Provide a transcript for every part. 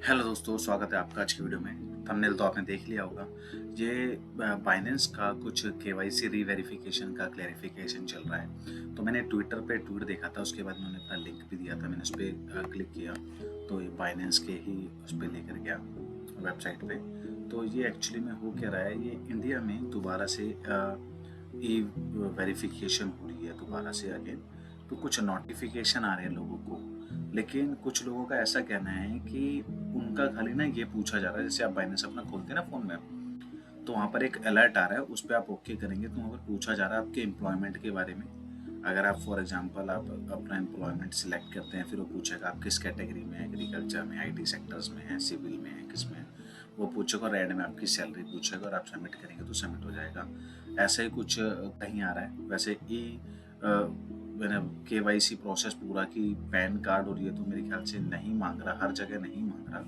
Hello दोस्तों, स्वागत है आपका आज की वीडियो में। थंबनेल तो आपने देख लिया होगा। ये बाइनेंस का कुछ केवाईसी रीवेरिफिकेशन का क्लैरिफिकेशन चल रहा है। तो मैंने ट्विटर पे ट्वीट देखा था, उसके बाद उन्होंने अपना लिंक भी दिया था। मैंने उस पर क्लिक किया तो ये बाइनेंस के ही उस पर लेकर गया वेबसाइट पे। तो ये एक्चुअली में हो क्या रहा है, ये इंडिया में दोबारा से ई वेरिफिकेशन हो रही है दोबारा से अगेन। तो कुछ नोटिफिकेशन आ रहे हैं लोगों को, लेकिन कुछ लोगों का ऐसा कहना है कि उनका खाली ना ये पूछा जा रहा है, जैसे आप बाइनेंस अपना खोलते हैं ना फ़ोन में, तो वहाँ पर एक अलर्ट आ रहा है, उस पर आप ओके करेंगे तो वहाँ पर पूछा जा रहा है आपके एम्प्लॉयमेंट के बारे में। अगर आप फॉर एग्जांपल आप अपना एम्प्लॉयमेंट सिलेक्ट करते हैं, फिर वो पूछेगा आप किस कैटेगरी में, एग्रीकल्चर में, आईटी सेक्टर्स में है, सिविल में है, किस में है। वो पूछेगा, रेड में आपकी सैलरी पूछेगा और आप सबमिट करेंगे तो सबमिट हो जाएगा। ऐसा ही कुछ कहीं आ रहा है। वैसे ई मैंने केवाईसी प्रोसेस पूरा की पैन कार्ड और ये तो मेरे ख्याल से नहीं मांग रहा, हर जगह नहीं मांग रहा।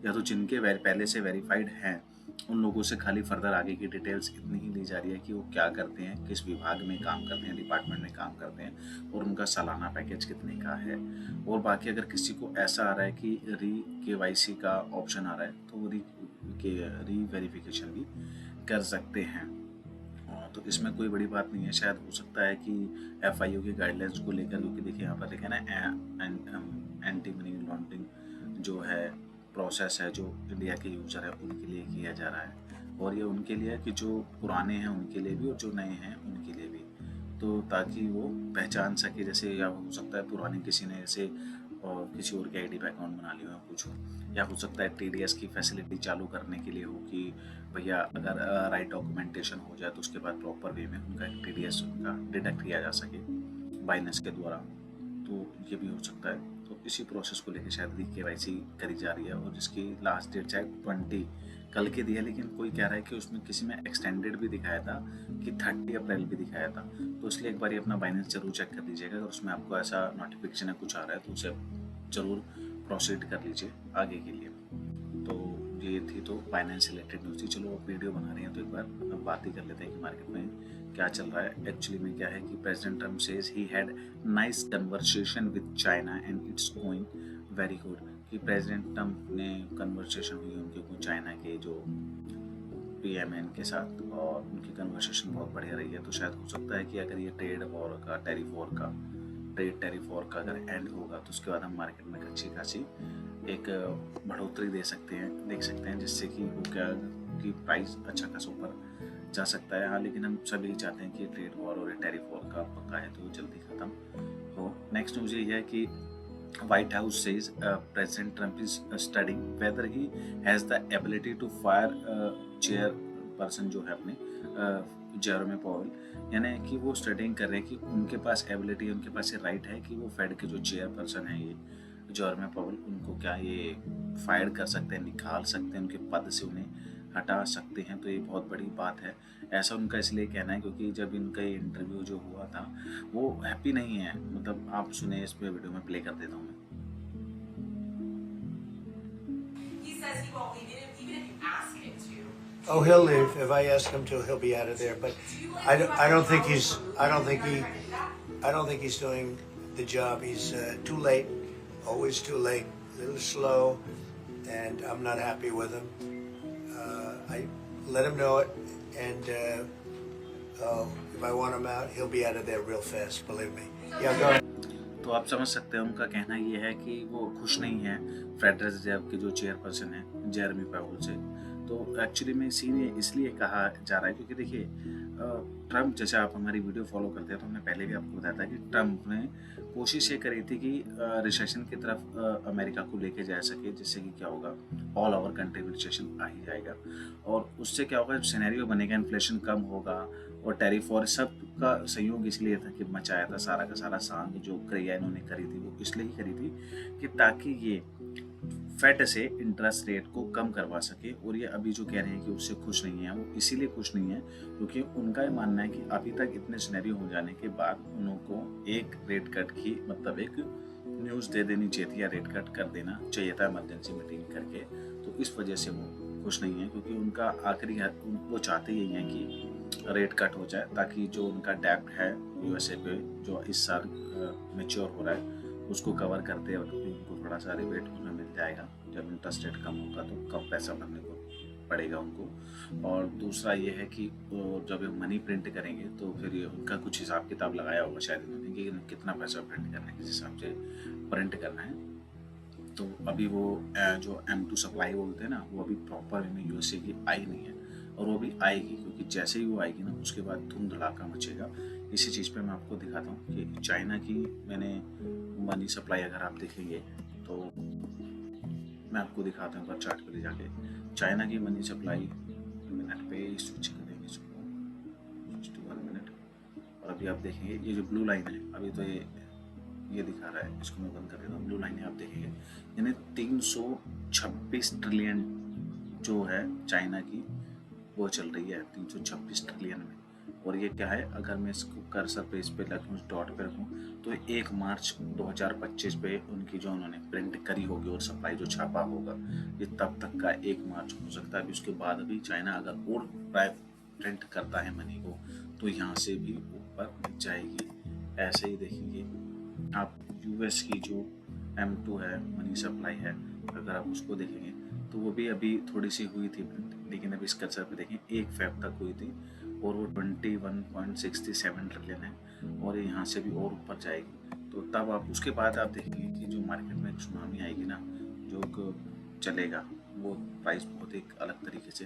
या तो जिनके पहले से वेरीफाइड हैं उन लोगों से खाली फर्दर आगे की डिटेल्स इतनी ही ली जा रही है कि वो क्या करते हैं, किस विभाग में काम करते हैं, डिपार्टमेंट में काम करते हैं और उनका सालाना पैकेज कितने का है। और बाकी अगर किसी को ऐसा आ रहा है कि री केवाईसी का ऑप्शन आ रहा है तो वो री वेरिफिकेशन भी कर सकते हैं। तो इसमें कोई बड़ी बात नहीं है। शायद हो सकता है कि एफआईओ की गाइडलाइंस को लेकर, क्योंकि देखिए यहाँ पर लिखा है ना एंटी मनी लॉन्ड्रिंग जो है प्रोसेस है, जो इंडिया के यूजर है उनके लिए किया जा रहा है। और ये उनके लिए है कि जो पुराने हैं उनके लिए भी और जो नए हैं उनके लिए भी, तो ताकि वो पहचान सके। जैसे या हो सकता है पुराने किसी ने जैसे और किसी और के आईडी पे अकाउंट बना लिया हो कुछ हो, या हो सकता है टीडीएस की फैसिलिटी चालू करने के लिए हो कि भैया अगर राइट डॉक्यूमेंटेशन हो जाए तो उसके बाद प्रॉपर वे में उनका टीडीएस उनका डिडक्ट किया जा सके बाइनेंस के द्वारा। तो ये भी हो सकता है। तो इसी प्रोसेस को लेकर शायद केवाईसी करी जा रही है और जिसकी लास्ट डेट शायद 20 कल के दिया, लेकिन कोई कह रहा है कि उसमें किसी में एक्सटेंडेड भी दिखाया था कि 30 अप्रैल भी दिखाया था। तो इसलिए एक बार अपना बाइनेंस जरूर चेक कर लीजिएगा। अगर उसमें आपको ऐसा नोटिफिकेशन है कुछ आ रहा है तो उसे जरूर प्रोसीड कर लीजिए आगे के लिए। तो ये थी तो फाइनेंस रिलेटेड न्यूज़ थी। चलो अब वीडियो बना रहे हैं तो एक बार अब बात ही कर लेते हैं कि मार्केट में क्या चल रहा है। एक्चुअली में क्या है कि president Trump says he had nice conversation with China and it's going very good. कि प्रेसिडेंट ट्रम्प ने कन्वर्सेशन हुई उनके चाइना के जो पीएमएन के साथ और उनकी कन्वर्सेशन बहुत बढ़िया रही है। तो शायद हो सकता है कि अगर ये ट्रेड वॉर का ट्रेड टैरिफ वॉर का अगर एंड होगा तो उसके बाद हम मार्केट में अच्छी खासी एक बढ़ोतरी देख सकते हैं जिससे कि वो क्या कि प्राइस अच्छा खासा ऊपर जा सकता है। हाँ, लेकिन हम सभी चाहते हैं कि ट्रेड वॉर और टैरिफ वॉर का पक्का है तो जल्दी खत्म हो। नेक्स्ट न्यूज़ ये है कि White House says President Trump is studying whether he has the ability to fire chairperson जो है अपने जेरोमे पावेल, यानी कि वो स्टडिंग कर रहे हैं कि उनके पास एबिलिटी, उनके पास ये राइट है कि वो फेड के जो चेयरपर्सन है ये जेरोमे पावेल, उनको क्या ये फायर कर सकते हैं, निकाल सकते हैं उनके पद से, उन्हें हटा सकते हैं। तो ये बहुत बड़ी बात है। ऐसा उनका इसलिए कहना है क्योंकि जब इनका ये इंटरव्यू जो हुआ था वो हैप्पी नहीं है। मतलब आप सुने, इस पे वीडियो में प्ले कर देता हूँ मैं। He says he won't leave even if you ask him to. Oh, he'll leave. If I ask him to, he'll be out of there. But I don't think he's. I don't think he's doing the job. He's too late. Always too late. A little slow, and I'm not happy with him. I let him know it, and if I want him out, he'll be out of there real fast. Believe me. Yeah, go ahead. तो आप समझ सकते हैं उनका कहना ये है कि वो खुश नहीं है फेडरल रिजर्व के जो चेयरपर्सन है जेरेमी पावेल से। तो एक्चुअली में सीन ये इसलिए कहा जा रहा है क्योंकि देखिए ट्रम्प, जैसे आप हमारी वीडियो फॉलो करते हैं तो हमने पहले भी आपको बताया था कि ट्रम्प ने कोशिश ये करी थी कि रिसेशन की तरफ अमेरिका को लेके जा सके, जिससे कि क्या होगा, ऑल ओवर कंट्री में रिसेशन आ ही जाएगा और उससे क्या होगा, सिनेरियो बनेगा, इन्फ्लेशन कम होगा और टैरिफ और सब का संयोग इसलिए था कि मचाया था सारा का सारा सांग जो क्रिया इन्होंने करी थी वो इसलिए ही करी थी कि ताकि ये फेड से इंटरेस्ट रेट को कम करवा सके। और ये अभी जो कह रहे हैं कि उससे खुश नहीं है, वो इसीलिए खुश नहीं है क्योंकि उनका ये मानना है कि अभी तक इतने सिनेरियो हो जाने के बाद उनको एक रेट कट की मतलब एक न्यूज़ दे देनी चाहिए थी या रेट कट कर देना चाहिए था इमरजेंसी मीटिंग करके। तो इस वजह से वो खुश नहीं है क्योंकि उनका आखिरी वो चाहते यही है कि रेट कट हो जाए ताकि जो उनका डेब्ट है यूएसए पे जो इस साल मैच्योर हो रहा है उसको कवर करते वक्त भी उनको थोड़ा सा रिबेट उसमें मिल जाएगा। जब इंटरेस्ट रेट कम होगा तो कम पैसा भरने को पड़ेगा उनको। और दूसरा ये है कि वो जब ये मनी प्रिंट करेंगे तो फिर ये उनका कुछ हिसाब किताब लगाया होगा शायद इन्होंने कि कितना पैसा प्रिंट करना है, किस हिसाब से प्रिंट करना है। तो अभी वो जो M2 सप्लाई बोलते हैं ना, वो अभी प्रॉपर वे में यूएसए की आई नहीं है, और वो भी आएगी, क्योंकि जैसे ही वो आएगी ना उसके बाद धूम धड़ाका मचेगा। इसी चीज़ पे मैं आपको दिखाता हूँ कि चाइना की मैंने मनी सप्लाई अगर आप देखेंगे तो मैं आपको दिखाता हूँ एक बार चार्ट पे ले जाके। चाइना की मनी सप्लाई मिनट पे स्विच करेंगे इसको, 1 मिनट। और अभी आप देखेंगे ये जो ब्लू लाइन है, अभी तो ये दिखा रहा है, इसको मैं बंद कर देता हूँ। ब्लू लाइन है, आप देखेंगे यानी 326 ट्रिलियन जो है चाइना की वो चल रही है 326 ट्रिलियन में। और ये क्या है, अगर मैं इसको कर्सर पे इस पे रखूँ, डॉट पे रखूँ, तो 1 मार्च 2025 पे उनकी जो उन्होंने प्रिंट करी होगी और सप्लाई जो छापा होगा, ये तब तक का 1 मार्च हो सकता है। अभी उसके बाद अभी चाइना अगर और प्रिंट करता है मनी को तो यहाँ से भी ऊपर जाएगी। ऐसे ही देखेंगे आप यूएस की जो M2 है मनी सप्लाई है, अगर आप उसको देखेंगे तो वो भी अभी थोड़ी सी हुई थी प्रिंट, लेकिन अभी इस कर्सर पे देखें 1 फेब तक हुई थी और वो 21.67 ट्रिलियन है, और यहाँ से भी और ऊपर जाएगी। तो तब आप उसके बाद आप देखेंगे कि जो मार्केट में एक सुनामी आएगी ना, जो चलेगा वो प्राइस बहुत एक अलग तरीके से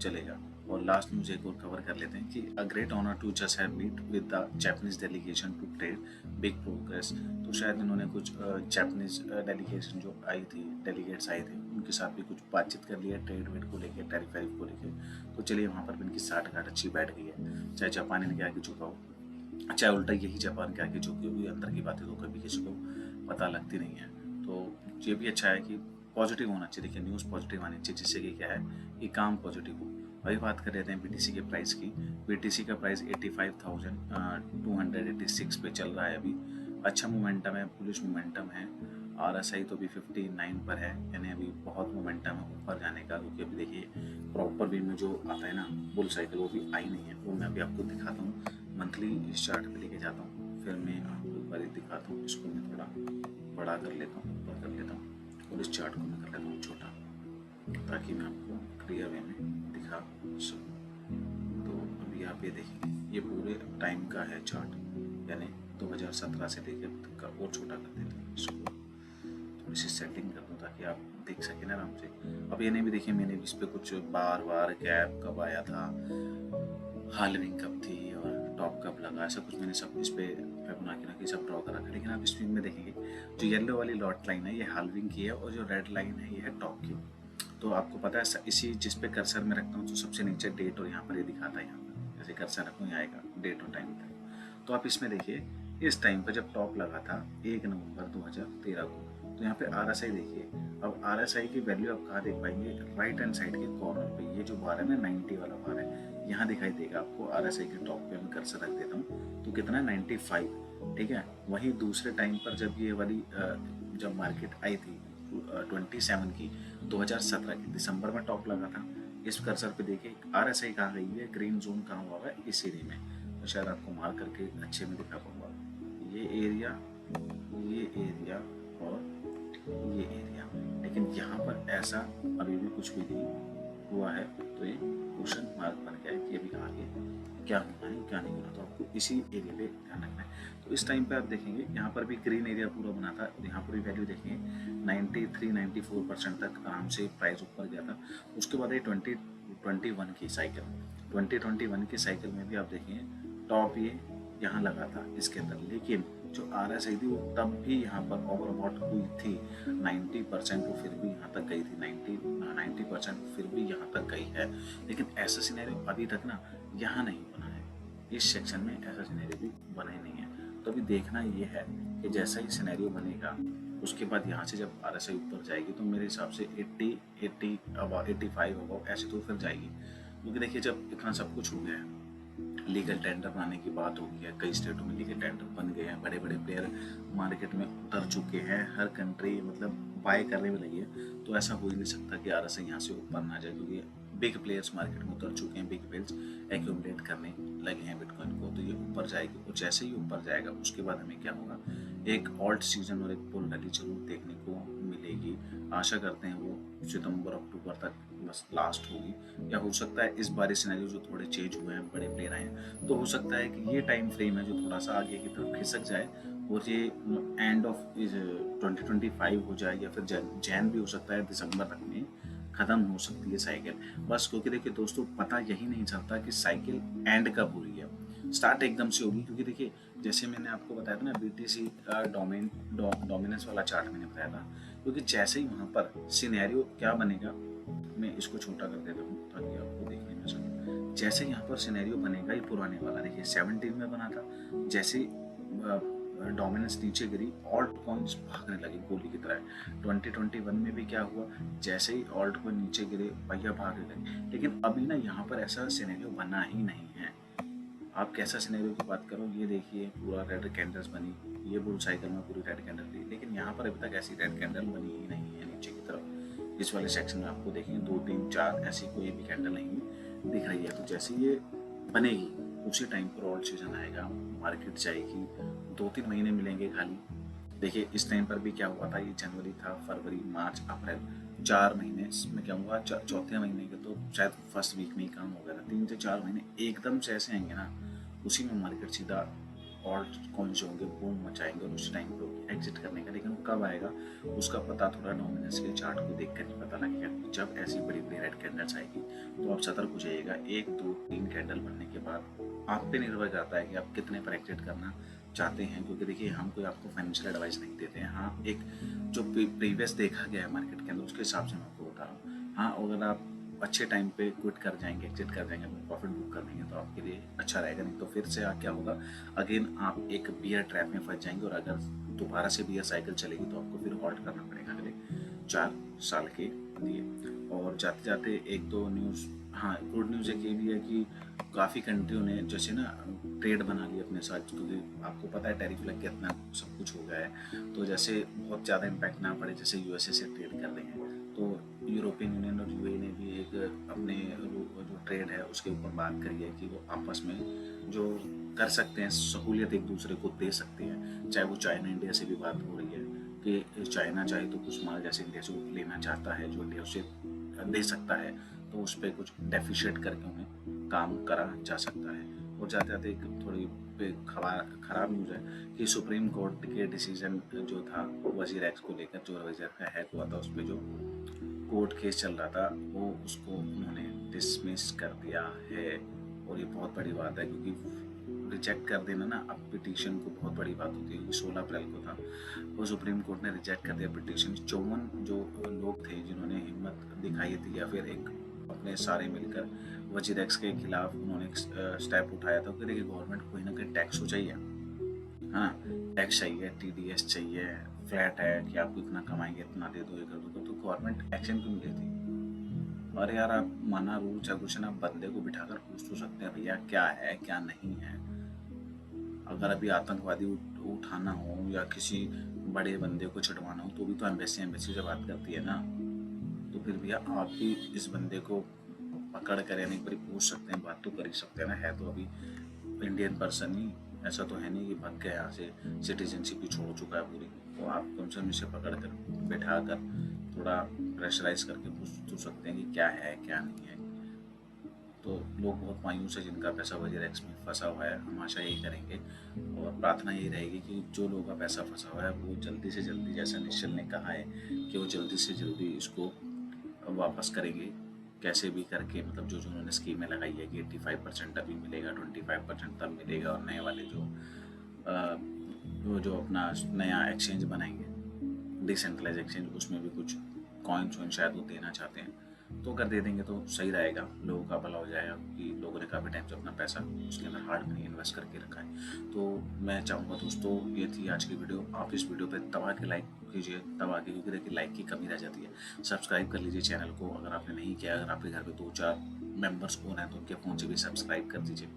चलेगा। और लास्ट न्यूज़ एक और कवर कर लेते हैं कि a great honour to just have meet with the Japanese delegation to trade big progress. तो शायद इन्होंने कुछ जापानीज डेलीगेशन जो आई थी, डेलीगेट्स आए थे, उनके साथ भी कुछ बातचीत कर लिया ट्रेड वेड को लेकर, टैरिफ वैरिफ को लेकर। तो चलिए वहाँ पर भी इनकी साठ गांठ अच्छी बैठ गई है, चाहे जापान इनके आगे झुका हो, चाहे उल्टा यही जापान के आगे झुकी होगी। अंदर की बातें तो कभी किसी को पता लगती नहीं है। तो ये भी अच्छा है कि पॉजिटिव होना चाहिए। देखिए न्यूज़ पॉजिटिव आनी चाहिए, जिससे कि क्या है कि काम पॉजिटिव हो। अभी बात कर लेते हैं BTC के प्राइस की। BTC का प्राइस 85,286 पे चल रहा है अभी। अच्छा मोमेंटम है, बुलिश मोमेंटम है। RSI तो अभी 59 पर है, यानी अभी बहुत मोमेंटम है ऊपर जाने का। क्योंकि अभी देखिए प्रॉपर वे में जो आता है ना बुल साइकिल, वो भी आई नहीं है। वो मैं अभी आपको दिखाता हूँ, मंथली इस चार्ट पे लेके जाता हूँ, फिर मैं आपको एक बार दिखाता हूँ। इसको मैं थोड़ा बड़ा कर लेता हूँ, ऊपर कर लेता हूँ, और इस चार्ट को मैं कर लेता हूँ छोटा, ताकि मैं आपको क्लियर वे में दिखा सकूँ। तो अभी आप ये देखेंगे, ये पूरे टाइम का है चार्ट, यानी 2017 से लेकर अब तक का। और छोटा कर देते हैं इसको, थोड़ी सी सेटिंग कर दूँ ताकि आप देख सकें ना आराम से। अब ये नहीं भी देखिए, मैंने इस पर कुछ बार गैप कब आया था, हालविंग कब थी और टॉप कब लगा, ऐसा कुछ मैंने सब इस पर बना के रखी, सब ड्रॉ कर रखा है। लेकिन आप इस में देखेंगे जो येलो वाली लॉट लाइन है ये हालविंग की है, और जो रेड लाइन है ये है टॉप की। तो आपको पता है इसी जिस पे कर्सर में रखता हूँ तो सबसे नीचे डेट, और यहाँ पर ये दिखाता है, यहाँ पर जैसे कर्सर रखूँ यहाँ आएगा डेट और टाइम तक। तो आप इसमें देखिए इस टाइम पर जब टॉप लगा था 1 नवंबर 2013 को, तो यहाँ पे RSI देखिए। अब RSI की वैल्यू आप कहाँ देख पाएंगे, राइट हैंड साइड के कॉर्नर पे, ये जो बार है ना 90 वाला बार है, यहाँ दिखाई देगा आपको। RSI के टॉप पे मैं कर्सर रख देता हूँ तो कितना है 95, ठीक है। वहीं दूसरे टाइम पर जब ये वाली जब मार्केट आई थी 27 की 2017 की दिसंबर में टॉप लगा था। इस कर्सर पे देखिए RSI कहाँ गई है, ग्रीन जोन कहाँ हुआ है, इस एरिया में। तो शायद आपको मार करके अच्छे में दिखा पाऊंगा, ये एरिया और ये एरिया। लेकिन यहाँ पर ऐसा अभी भी कुछ भी नहीं हुआ है, तो ये क्वेश्चन मार्क बन गया है कि अभी आगे क्या होना है क्या नहीं होना। तो आपको इसी एरिया पे ध्यान रखना है। तो इस टाइम पे आप देखेंगे यहाँ पर भी ग्रीन एरिया पूरा बना था, यहाँ पर भी वैल्यू देखेंगे 93-94% तक आराम से प्राइस ऊपर गया था। उसके बाद ये 2021 की साइकिल, 2021 की साइकिल में भी आप देखेंगे टॉप ये यहाँ लगा था इसके अंदर, लेकिन जो RSI थी वो तब भी यहाँ पर ओवरबॉट हुई थी 90%, वो फिर भी यहाँ तक गई थी 90% फिर भी यहाँ तक गई है। लेकिन ऐसा सिनेरियो अभी तक ना यहाँ नहीं बना है, इस सेक्शन में ऐसा सिनेरियो भी बना ही नहीं है। तो अभी देखना ये है कि जैसा ही सिनेरियो बनेगा उसके बाद यहाँ से जब RSI ऊपर जाएगी तो मेरे हिसाब से 85 अबाव ऐसे तो फिर जाएगी। क्योंकि देखिए जब इतना सब कुछ हो गया है, लीगल टेंडर बनाने की बात हो गई है, कई स्टेटों में लीगल टेंडर बन गए हैं, बड़े बड़े प्लेयर मार्केट में उतर चुके हैं, हर कंट्री मतलब बाय करने में लगी है। तो ऐसा हो ही नहीं सकता कि RSI यहाँ से ऊपर ना जाए, क्योंकि बिग प्लेयर्स मार्केट में उतर चुके हैं, बिग वेल्स एक्यूमुलेट करने लगे हैं बिटकॉइन को। तो ये ऊपर जाएगी, और जैसे ही ऊपर जाएगा उसके बाद हमें क्या होगा, एक ऑल्ट सीजन और एक बुल रैली जरूर देखने को आशा करते हैं वो सितंबर अक्टूबर तक बस लास्ट होगी, या हो सकता है इस बार सिनेरियो जो थोड़े चेंज हुए हैं, बड़े प्लेयर आए हैं, तो हो सकता है कि ये टाइम फ्रेम है जो थोड़ा सा आगे की तरफ खिसक जाए और ये एंड ऑफ इस 2025 हो जाए, या फिर जैन भी हो सकता है दिसंबर तक में ख़त्म हो सकती है साइकिल। बस क्योंकि देखिए दोस्तों, पता यही नहीं चलता कि साइकिल एंड कब हो रही है, स्टार्ट एकदम से होगी। क्योंकि देखिए जैसे मैंने आपको बताया था ना, BTC का डोमिनेंस वाला चार्ट मैंने बताया था, क्योंकि जैसे ही वहाँ पर सिनेरियो क्या बनेगा, मैं इसको छोटा कर देता हूँ ताकि आपको देखने में आसान। जैसे यहाँ पर सिनेरियो बनेगा ये पुराने वाला, देखिए 17 में बना था, जैसे डोमिनेंस नीचे गिरी, ऑल्ट कॉइन्स भागने लगे गोली की तरह। 2021 में भी क्या हुआ, जैसे ही ऑल्ट कॉइन नीचे गिरे भैया भागने लगे। लेकिन अभी ना यहाँ पर ऐसा सिनेरियो बना ही नहीं है। आप कैसा सिनेरियो की बात करो, ये देखिए पूरा रेड कैंडल्स बनी, ये बुल साइकिल में पूरी रेड कैंडल थी, लेकिन यहाँ पर अभी तक ऐसी रेड कैंडल बनी ही नहीं है नीचे की तरफ। इस वाले सेक्शन में आपको देखेंगे 2 3 4 ऐसी कोई भी कैंडल नहीं दिख रही है। तो जैसे ये बनेगी उसी टाइम पर ऑल्ट सीजन आएगा, मार्केट जाएगी, 2-3 महीने मिलेंगे खाली। देखिए इस टाइम पर भी क्या हुआ था, ये जनवरी था, फरवरी, मार्च, अप्रैल, 4 महीने में क्या हुआ, चौथे महीने के तो शायद फर्स्ट वीक में ही काम हो गया था। 3 से 4 महीने एकदम से ऐसे आएंगे ना, उसी में मार्केट सीधा ऑल्ट कॉइन्स होंगे बूम मचाएंगे और उस टाइम पे एग्जिट करने का। लेकिन वो कब आएगा उसका पता थोड़ा डोमिनेंस के चार्ट को देख कर ही पता लगेगा। जब ऐसी बड़ी बड़ी रेड कैंडल्स आएगी तो आप सतर्क हो जाइएगा। 1 2 3 कैंडल बनने के बाद आप पे निर्भर करता है कि आप कितने पर एग्जिट करना चाहते हैं। क्योंकि देखिए हम कोई आपको फाइनेंशियल एडवाइस नहीं देते हैं। हाँ, एक जो प्रीवियस देखा गया है मार्केट के अंदर उसके हिसाब से मैं आपको बता रहा हूँ। हाँ, अगर आप अच्छे टाइम पे क्विट कर जाएंगे, एग्जिट कर जाएंगे, अपना प्रॉफिट बुक कर लेंगे तो आपके लिए अच्छा रहेगा। नहीं तो फिर से क्या होगा, अगेन आप एक बियर ट्रैप में फंस जाएंगे और अगर दोबारा से बियर साइकिल चलेगी तो आपको फिर हॉल्ट करना पड़ेगा अगले 4 साल के लिए। और जाते जाते एक दो न्यूज़, हाँ गुड न्यूज़ एक ये भी है कि काफ़ी कंट्रियों ने जैसे ना ट्रेड बना लिया अपने साथ, क्योंकि आपको पता है टैरिफ लग के इतना सब कुछ हो गया है। तो जैसे बहुत ज़्यादा इम्पैक्ट ना पड़े, जैसे USA से ट्रेड कर रहे हैं तो यूरोपियन यूनियन और UAE ने भी एक अपने जो ट्रेड है उसके ऊपर बात करी है कि वो आपस में जो कर सकते हैं सहूलियत एक दूसरे को दे सकते हैं। चाहे वो चाइना इंडिया से भी बात हो रही है कि चाइना चाहे तो कुछ माल जैसे इंडिया से लेना चाहता है जो इंडिया उसे दे सकता है, तो उस पर कुछ डेफिशिएट करके उन्हें काम करा जा सकता है। और जाते जाते एक थोड़ी खराब न्यूज़ है कि सुप्रीम कोर्ट के डिसीजन जो था वजीर एक्स को लेकर, जो वजीर का हैक हुआ था उस पर जो कोर्ट केस चल रहा था वो उसको उन्होंने डिसमिस कर दिया है। और ये बहुत बड़ी बात है क्योंकि रिजेक्ट कर देना ना अब पिटीशन को बहुत बड़ी बात होती है। 16 अप्रैल को था वो सुप्रीम कोर्ट ने रिजेक्ट कर दिया पिटीशन। 54 जो लोग थे जिन्होंने हिम्मत दिखाई थी या फिर एक अपने सारे मिलकर वजीर एक्स के खिलाफ उन्होंने एक स्टेप उठाया था कि देखिए गवर्नमेंट कोई ना कोई टैक्स हो चाहिए, हाँ टैक्स चाहिए, TDS चाहिए, फ्लैट है कि आप इतना कमाएंगे इतना दे दो, ये कर दो। तो गवर्नमेंट एक्शन क्यों लेती? और यार आप माना रूल्स या कुछ ना, बंदे को बिठाकर पूछ तो सकते हैं भैया क्या है क्या नहीं है। अगर अभी आतंकवादी उठाना हो या किसी बड़े बंदे को छुड़वाना हो तो भी तो एम्बेसी से बात करती है ना। तो फिर भैया आप भी इस बंदे को पकड़ कर यानी एक पूछ सकते हैं, बात तो कर ही सकते हैं ना। है तो अभी इंडियन पर्सन ही, ऐसा तो है नहीं कि भाग गया यहाँ से, सिटीजनशिप भी छोड़ चुका है पूरी। तो आप कम से कम इसे पकड़ कर बैठा कर थोड़ा प्रेशराइज करके पूछ तो सकते हैं कि क्या है क्या नहीं है। तो लोग बहुत मायूस है जिनका पैसा वजीर एक्स में फंसा हुआ है। हम आशा यही करेंगे और प्रार्थना यही रहेगी कि जो लोगों का पैसा फंसा हुआ है वो जल्दी से जल्दी, जैसा निश्चल ने कहा है कि वो जल्दी से जल्दी इसको वापस करेंगे कैसे भी करके। मतलब जो जो उन्होंने स्कीमें लगाई है कि 85% अभी मिलेगा, 25% तब मिलेगा, और नए वाले जो अपना नया एक्सचेंज बनाएंगे डिसेंट्रलाइज एक्सचेंज, उसमें भी कुछ कॉइन्स शायद वो देना चाहते हैं। तो अगर दे देंगे तो सही रहेगा, लोगों का भला हो जाएगा क्योंकि लोगों ने काफ़ी टाइम से अपना पैसा उसके अंदर हार्ड मनी इन्वेस्ट करके रखा है। तो मैं चाहूँगा दोस्तों ये थी आज की वीडियो। आप इस वीडियो पे दबा के लाइक कीजिए, दबा के, क्योंकि देखिए लाइक की कमी रह जाती है। सब्सक्राइब कर लीजिए चैनल को अगर आपने नहीं किया। अगर आपके घर पे 2-4 मेंबर्स फ़ोन है तो उनके फ़ोन से भी सब्सक्राइब कर दीजिए।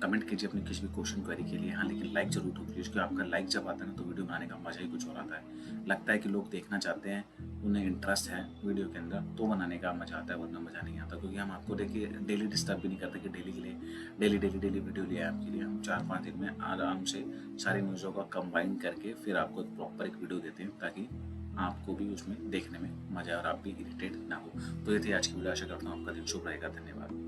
कमेंट कीजिए अपनी किसी भी क्वेश्चन क्वेरी के लिए, हाँ लेकिन लाइक जरूर ठोकिए क्योंकि आपका लाइक जब आता है ना तो वीडियो बनाने का मजा ही कुछ और आता है। लगता है कि लोग देखना चाहते हैं, उन्हें इंटरेस्ट है वीडियो के अंदर, तो बनाने का मजा आता है, वरना मजा नहीं आता। क्योंकि हम आपको देखिए डेली डिस्टर्ब भी नहीं करते कि डेली के लिए डेली वीडियो लिया है आपके लिए। हम 4-5 दिन में आराम से सारी न्यूज़ों का कंबाइन करके फिर आपको प्रॉपर एक वीडियो देते हैं ताकि आपको भी उसमें देखने में मजा और आप भी इरिटेट ना हो। तो ये थी आज की वीडियो, आशा करता हूँ आपका दिन शुभ रहेगा। धन्यवाद।